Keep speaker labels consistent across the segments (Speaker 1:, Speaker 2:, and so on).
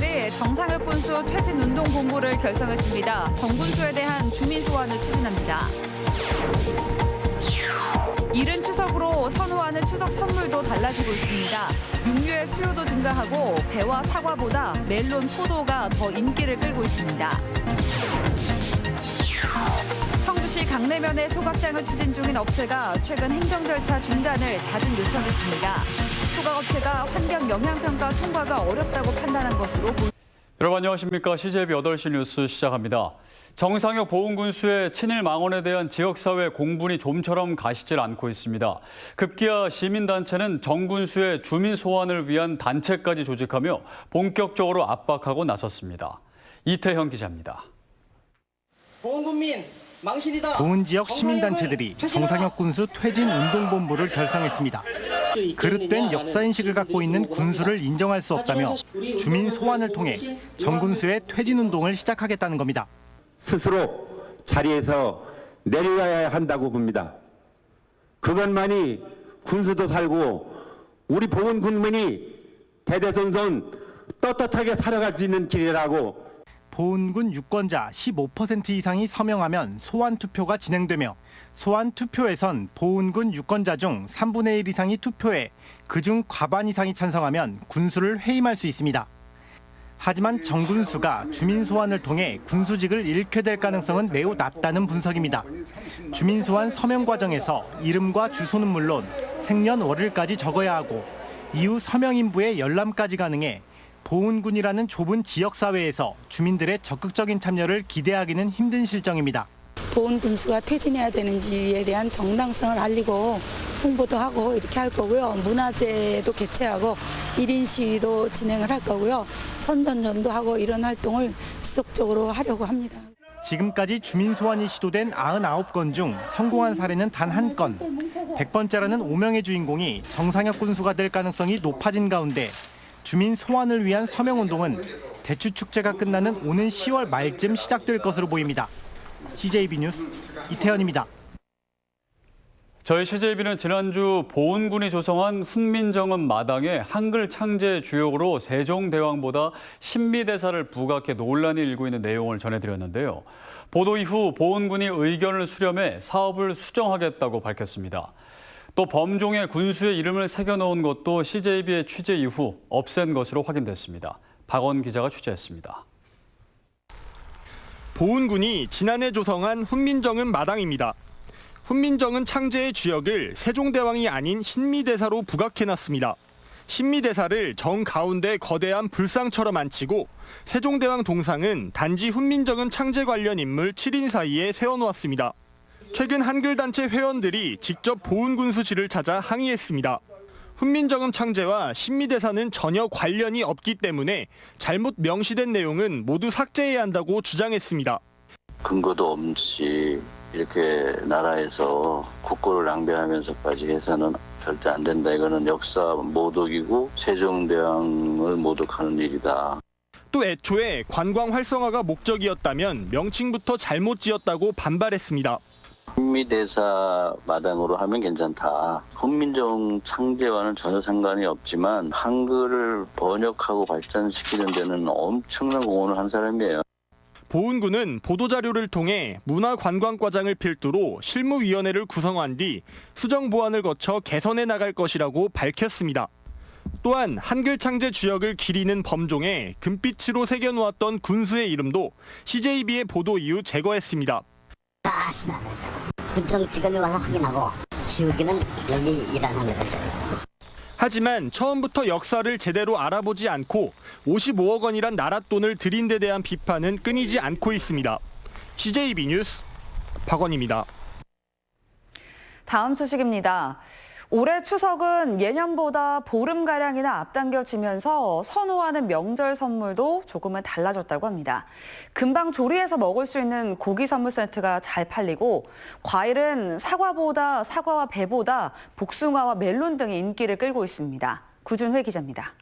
Speaker 1: 시민단체들이 정상혁 군수 퇴진 운동 본부를 결성했습니다. 정 군수에 대한 주민 소환을 추진합니다. 이른 추석으로 선호하는 추석 선물도 달라지고 있습니다. 육류의 수요도 증가하고 배와 사과보다 멜론, 포도가 더 인기를 끌고 있습니다. 청주시 강내면의 소각장을 추진 중인 업체가 최근 행정 절차 중단을 자진 요청했습니다. 소각업체가 환경 영향평가 통과가 어렵다고 판단한 것으로 보입니다.
Speaker 2: 여러분 안녕하십니까. CJB 8시 뉴스 시작합니다. 정상혁 보훈군수의 친일 망언에 대한 지역사회 공분이 좀처럼 가시질 않고 있습니다. 급기야 시민단체는 정 군수의 주민 소환을 위한 단체까지 조직하며 본격적으로 압박하고 나섰습니다. 이태형 기자입니다.
Speaker 3: 보훈군민 망신이다.
Speaker 4: 보훈 지역 시민단체들이 정상혁 군수 퇴진 운동본부를 결성했습니다. 그릇된 역사인식을 갖고 있는 군수를 인정할 수 없다며 주민 소환을 통해 정 군수의 퇴진 운동을 시작하겠다는 겁니다.
Speaker 5: 스스로 자리에서 내려와야 한다고 봅니다. 그것만이 군수도 살고 우리 보훈 군민이 대대손손 떳떳하게 살아갈 수 있는 길이라고.
Speaker 4: 보훈군 유권자 15% 이상이 서명하면 소환 투표가 진행되며 소환 투표에선 보훈군 유권자 중 3분의 1 이상이 투표해 그중 과반 이상이 찬성하면 군수를 해임할 수 있습니다. 하지만 정 군수가 주민 소환을 통해 군수직을 잃게 될 가능성은 매우 낮다는 분석입니다. 주민 소환 서명 과정에서 이름과 주소는 물론 생년월일까지 적어야 하고 이후 서명 인부의 열람까지 가능해 보훈군이라는 좁은 지역사회에서 주민들의 적극적인 참여를 기대하기는 힘든 실정입니다.
Speaker 6: 보훈 군수가 퇴진해야 되는지에 대한 정당성을 알리고 홍보도 하고 이렇게 할 거고요. 문화제도 개최하고 1인 시위도 진행을 할 거고요. 선전전도 하고 이런 활동을 지속적으로 하려고 합니다.
Speaker 4: 지금까지 주민 소환이 시도된 99건 중 성공한 사례는 단 1건. 100번째라는 오명의 주인공이 정상혁 군수가 될 가능성이 높아진 가운데 주민 소환을 위한 서명운동은 대추축제가 끝나는 오는 10월 말쯤 시작될 것으로 보입니다. CJB 뉴스 이태현입니다.
Speaker 2: 저희 CJB는 지난주 보훈군이 조성한 훈민정음 마당에 한글 창제 주역으로 세종대왕보다 신미대사를 부각해 논란이 일고 있는 내용을 전해드렸는데요. 보도 이후 보훈군이 의견을 수렴해 사업을 수정하겠다고 밝혔습니다. 또 범종에 군수의 이름을 새겨놓은 것도 CJB의 취재 이후 없앤 것으로 확인됐습니다. 박원 기자가 취재했습니다.
Speaker 7: 보훈군이 지난해 조성한 훈민정음 마당입니다. 훈민정음 창제의 주역을 세종대왕이 아닌 신미대사로 부각해놨습니다. 신미대사를 정 가운데 거대한 불상처럼 앉히고 세종대왕 동상은 단지 훈민정음 창제 관련 인물 7인 사이에 세워놓았습니다. 최근 한글단체 회원들이 직접 보훈군수실을 찾아 항의했습니다. 훈민정음 창제와 신미대사는 전혀 관련이 없기 때문에 잘못 명시된 내용은 모두 삭제해야 한다고 주장했습니다.
Speaker 8: 근거도 없이 이렇게 나라에서 국고를 낭비하면서까지 해서는 절대 안 된다. 이거는 역사 모독이고 세종대왕을 모독하는 일이다.
Speaker 7: 또 애초에 관광 활성화가 목적이었다면 명칭부터 잘못 지었다고 반발했습니다.
Speaker 8: 신미대사 마당으로 하면 괜찮다. 훈민정음 창제와는 전혀 상관이 없지만 한글을 번역하고 발전시키는 데는 엄청난 공헌을 한 사람이에요.
Speaker 7: 보훈군은 보도자료를 통해 문화관광과장을 필두로 실무위원회를 구성한 뒤 수정 보완을 거쳐 개선해 나갈 것이라고 밝혔습니다. 또한 한글 창제 주역을 기리는 범종에 금빛으로 새겨놓았던 군수의 이름도 CJB의 보도 이후 제거했습니다.
Speaker 9: 군청직원이 와서 확인하고 지우기는 여기 일하는 거죠.
Speaker 7: 하지만 처음부터 역사를 제대로 알아보지 않고 55억 원이란 나랏돈을 들인 데 대한 비판은 끊이지 않고 있습니다. CJB 뉴스 박원입니다.
Speaker 1: 다음 소식입니다. 올해 추석은 예년보다 보름가량이나 앞당겨지면서 선호하는 명절 선물도 조금은 달라졌다고 합니다. 금방 조리해서 먹을 수 있는 고기 선물 세트가 잘 팔리고 과일은 사과와 배보다 복숭아와 멜론 등이 인기를 끌고 있습니다. 구준회 기자입니다.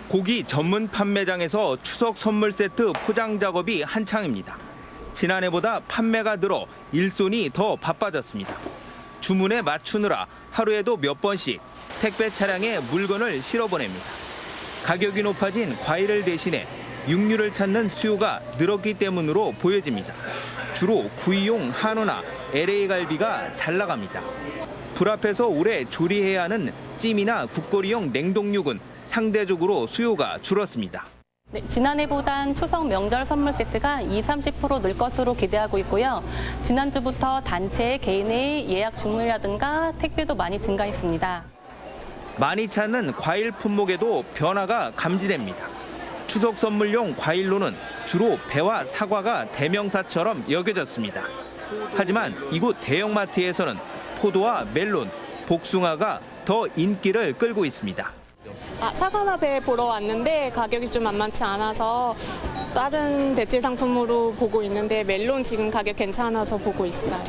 Speaker 10: 고기 전문 판매장에서 추석 선물 세트 포장 작업이 한창입니다. 지난해보다 판매가 늘어 일손이 더 바빠졌습니다. 주문에 맞추느라 하루에도 몇 번씩 택배 차량에 물건을 실어보냅니다. 가격이 높아진 과일을 대신해 육류를 찾는 수요가 늘었기 때문으로 보여집니다. 주로 구이용 한우나 LA 갈비가 잘 나갑니다. 불 앞에서 오래 조리해야 하는 찜이나 국거리용 냉동육은 상대적으로 수요가 줄었습니다.
Speaker 11: 네, 지난해보단 추석 명절 선물 세트가 20-30% 늘 것으로 기대하고 있고요. 지난주부터 단체 개인의 예약 주문이라든가 택배도 많이 증가했습니다.
Speaker 10: 많이 찾는 과일 품목에도 변화가 감지됩니다. 추석 선물용 과일로는 주로 배와 사과가 대명사처럼 여겨졌습니다. 하지만 이곳 대형마트에서는 포도와 멜론, 복숭아가 더 인기를 끌고 있습니다.
Speaker 12: 사과나 배 보러 왔는데 가격이 좀 만만치 않아서 다른 대체 상품으로 보고 있는데 멜론 지금 가격 괜찮아서 보고 있어요.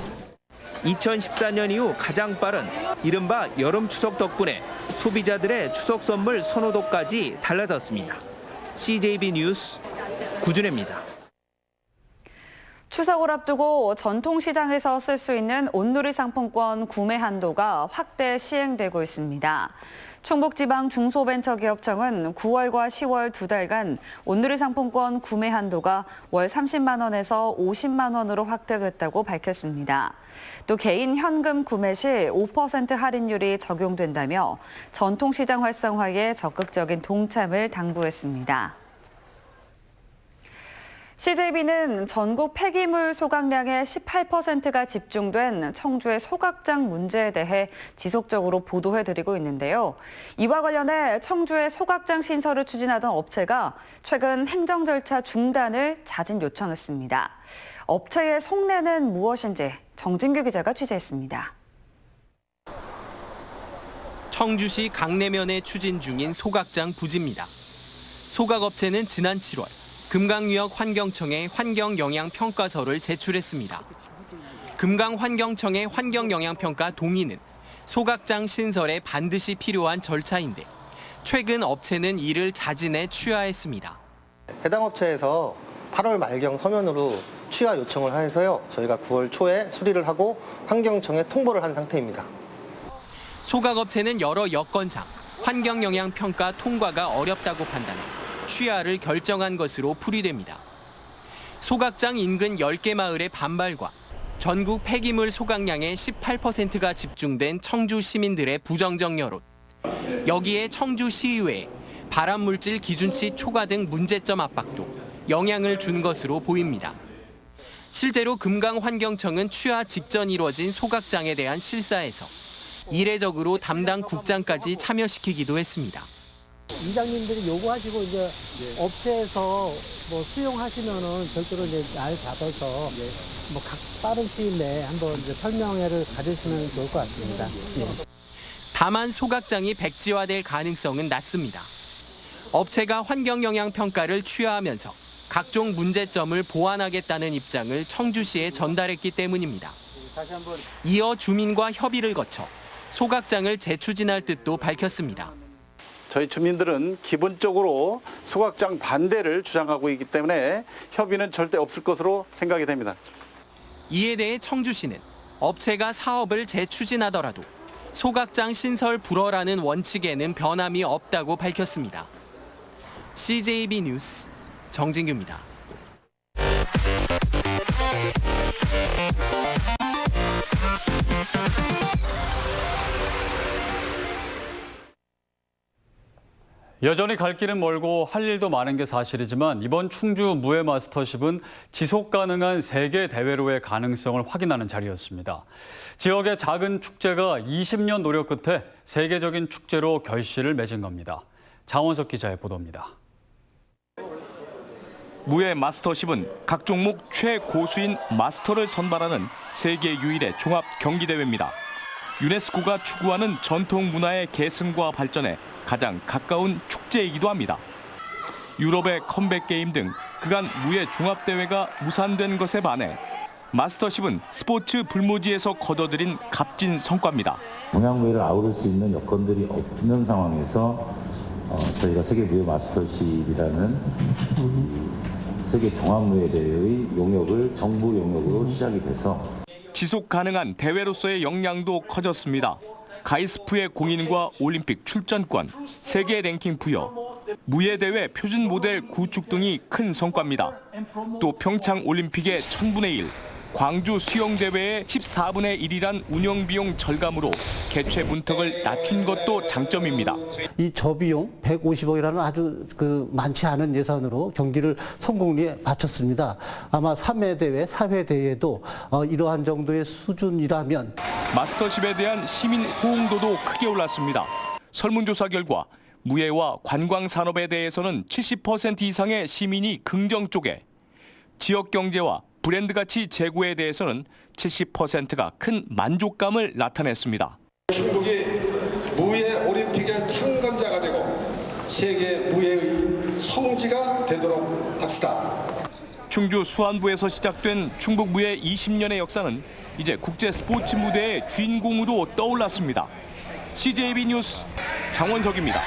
Speaker 10: 2014년 이후 가장 빠른 이른바 여름 추석 덕분에 소비자들의 추석 선물 선호도까지 달라졌습니다. CJB 뉴스 구준혜입니다.
Speaker 1: 추석을 앞두고 전통시장에서 쓸 수 있는 온누리 상품권 구매 한도가 확대 시행되고 있습니다. 충북지방 중소벤처기업청은 9월과 10월 2달간 온누리 상품권 구매 한도가 월 30만 원에서 50만 원으로 확대됐다고 밝혔습니다. 또 개인 현금 구매 시 5% 할인율이 적용된다며 전통시장 활성화에 적극적인 동참을 당부했습니다. CJB는 전국 폐기물 소각량의 18%가 집중된 청주의 소각장 문제에 대해 지속적으로 보도해드리고 있는데요. 이와 관련해 청주의 소각장 신설을 추진하던 업체가 최근 행정 절차 중단을 자진 요청했습니다. 업체의 속내는 무엇인지 정진규 기자가 취재했습니다.
Speaker 13: 청주시 강내면에 추진 중인 소각장 부지입니다. 소각업체는 지난 7월 금강유역 환경청에 환경영향평가서를 제출했습니다. 금강환경청의 환경영향평가 동의는 소각장 신설에 반드시 필요한 절차인데 최근 업체는 이를 자진해 취하했습니다.
Speaker 14: 해당 업체에서 8월 말경 서면으로 취하 요청을 해서요. 저희가 9월 초에 수리를 하고 환경청에 통보를 한 상태입니다.
Speaker 13: 소각업체는 여러 여건상 환경영향평가 통과가 어렵다고 판단해 취하를 결정한 것으로 풀이됩니다. 소각장 인근 10개 마을의 반발과 전국 폐기물 소각량의 18%가 집중된 청주 시민들의 부정적 여론. 여기에 청주시의회에 발암물질 기준치 초과 등 문제점 압박도 영향을 준 것으로 보입니다. 실제로 금강환경청은 취하 직전 이뤄진 소각장에 대한 실사에서 이례적으로 담당 국장까지 참여시키기도 했습니다.
Speaker 15: 이장님들이 요구하시고 이제 업체에서 뭐 수용하시면은 별도로 이제 날 잡아서 뭐 각 빠른 시일 내에 한번 이제 설명회를 가지시면 좋을 것 같습니다. 네.
Speaker 13: 다만 소각장이 백지화될 가능성은 낮습니다. 업체가 환경영향평가를 취하하면서 각종 문제점을 보완하겠다는 입장을 청주시에 전달했기 때문입니다. 이어 주민과 협의를 거쳐 소각장을 재추진할 뜻도 밝혔습니다.
Speaker 16: 저희 주민들은 기본적으로 소각장 반대를 주장하고 있기 때문에 협의는 절대 없을 것으로 생각이 됩니다.
Speaker 13: 이에 대해 청주시는 업체가 사업을 재추진하더라도 소각장 신설 불허라는 원칙에는 변함이 없다고 밝혔습니다. CJB 뉴스 정진규입니다.
Speaker 2: 여전히 갈 길은 멀고 할 일도 많은 게 사실이지만 이번 충주 무예 마스터십은 지속 가능한 세계 대회로의 가능성을 확인하는 자리였습니다. 지역의 작은 축제가 20년 노력 끝에 세계적인 축제로 결실을 맺은 겁니다. 장원석 기자의 보도입니다.
Speaker 7: 무예 마스터십은 각 종목 최고수인 마스터를 선발하는 세계 유일의 종합 경기 대회입니다. 유네스코가 추구하는 전통 문화의 계승과 발전에 가장 가까운 축제이기도 합니다. 유럽의 컴백 게임 등 그간 무예 종합대회가 무산된 것에 반해 마스터십은 스포츠 불모지에서 거둬들인 값진 성과입니다.
Speaker 17: 동양무예를 아우를 수 있는 여건들이 없는 상황에서 저희가 세계 무예 마스터십이라는 세계 종합무예대회의 용역을 정부 용역으로 시작이 돼서
Speaker 7: 지속 가능한 대회로서의 역량도 커졌습니다. 가이스프의 공인과 올림픽 출전권, 세계 랭킹 부여, 무예대회 표준 모델 구축 등이 큰 성과입니다. 또 평창 올림픽의 1000분의 1, 광주 수영대회의 14분의 1이란 운영비용 절감으로 개최 문턱을 낮춘 것도 장점입니다.
Speaker 15: 이 저비용 150억이라는 아주 많지 않은 예산으로 경기를 성공리에 마쳤습니다. 아마 3회 대회, 4회 대회도 이러한 정도의 수준이라면
Speaker 7: 마스터십에 대한 시민 호응도도 크게 올랐습니다. 설문조사 결과 무예와 관광 산업에 대해서는 70% 이상의 시민이 긍정 쪽에, 지역 경제와 브랜드 가치 제고에 대해서는 70%가 큰 만족감을 나타냈습니다.
Speaker 18: 중국이 무예 올림픽의 창건자가 되고 세계 무예의 성지가 되도록 합시다.
Speaker 7: 충주 수안부에서 시작된 충북 무예 20년의 역사는 이제 국제 스포츠 무대의 주인공으로 떠올랐습니다. CJB 뉴스 장원석입니다.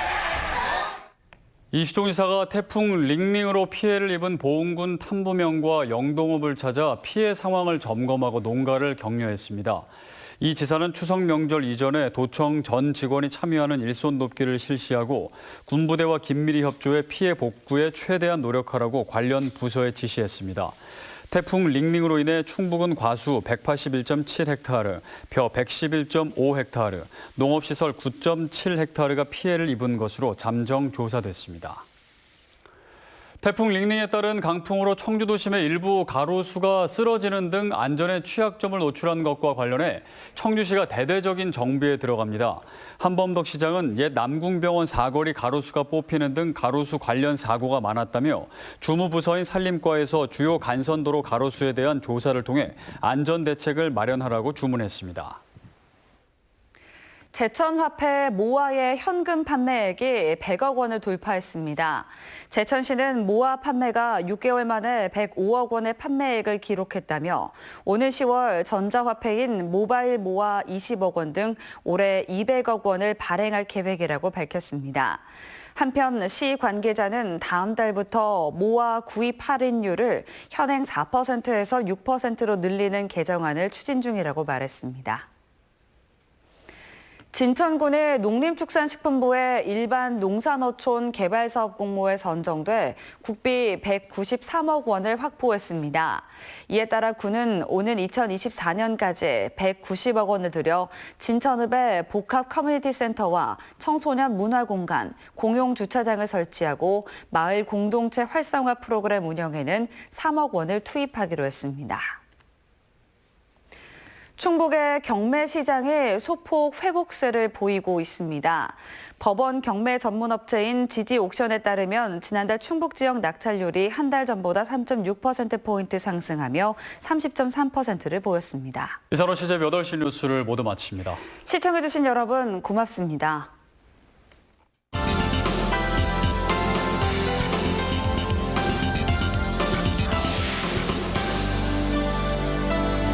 Speaker 2: 이시종 지사가 태풍 링링으로 피해를 입은 보은군 탐부면과 영동읍을 찾아 피해 상황을 점검하고 농가를 격려했습니다. 이 지사는 추석 명절 이전에 도청 전 직원이 참여하는 일손 돕기를 실시하고 군부대와 긴밀히 협조해 피해 복구에 최대한 노력하라고 관련 부서에 지시했습니다. 태풍 링링으로 인해 충북은 과수 181.7헥타르, 벼 111.5헥타르, 농업시설 9.7헥타르가 피해를 입은 것으로 잠정 조사됐습니다. 태풍 링링에 따른 강풍으로 청주 도심의 일부 가로수가 쓰러지는 등 안전에 취약점을 노출한 것과 관련해 청주시가 대대적인 정비에 들어갑니다. 한범덕 시장은 옛 남궁병원 사거리 가로수가 뽑히는 등 가로수 관련 사고가 많았다며 주무부서인 산림과에서 주요 간선도로 가로수에 대한 조사를 통해 안전 대책을 마련하라고 주문했습니다.
Speaker 1: 제천화폐 모아의 현금 판매액이 100억 원을 돌파했습니다. 제천시는 모아 판매가 6개월 만에 105억 원의 판매액을 기록했다며 오늘 10월 전자화폐인 모바일 모아 20억 원 등 올해 200억 원을 발행할 계획이라고 밝혔습니다. 한편 시 관계자는 다음 달부터 모아 구입 할인율을 현행 4%에서 6%로 늘리는 개정안을 추진 중이라고 말했습니다. 진천군의 농림축산식품부의 일반 농산어촌 개발사업 공모에 선정돼 국비 193억 원을 확보했습니다. 이에 따라 군은 오는 2024년까지 190억 원을 들여 진천읍에 복합 커뮤니티 센터와 청소년 문화공간, 공용 주차장을 설치하고 마을 공동체 활성화 프로그램 운영에는 3억 원을 투입하기로 했습니다. 충북의 경매 시장이 소폭 회복세를 보이고 있습니다. 법원 경매 전문업체인 지지옥션에 따르면 지난달 충북 지역 낙찰률이 한 달 전보다 3.6%포인트 상승하며 30.3%를 보였습니다.
Speaker 2: 이사로 CJB 8시 뉴스를 모두 마칩니다.
Speaker 1: 시청해주신 여러분 고맙습니다.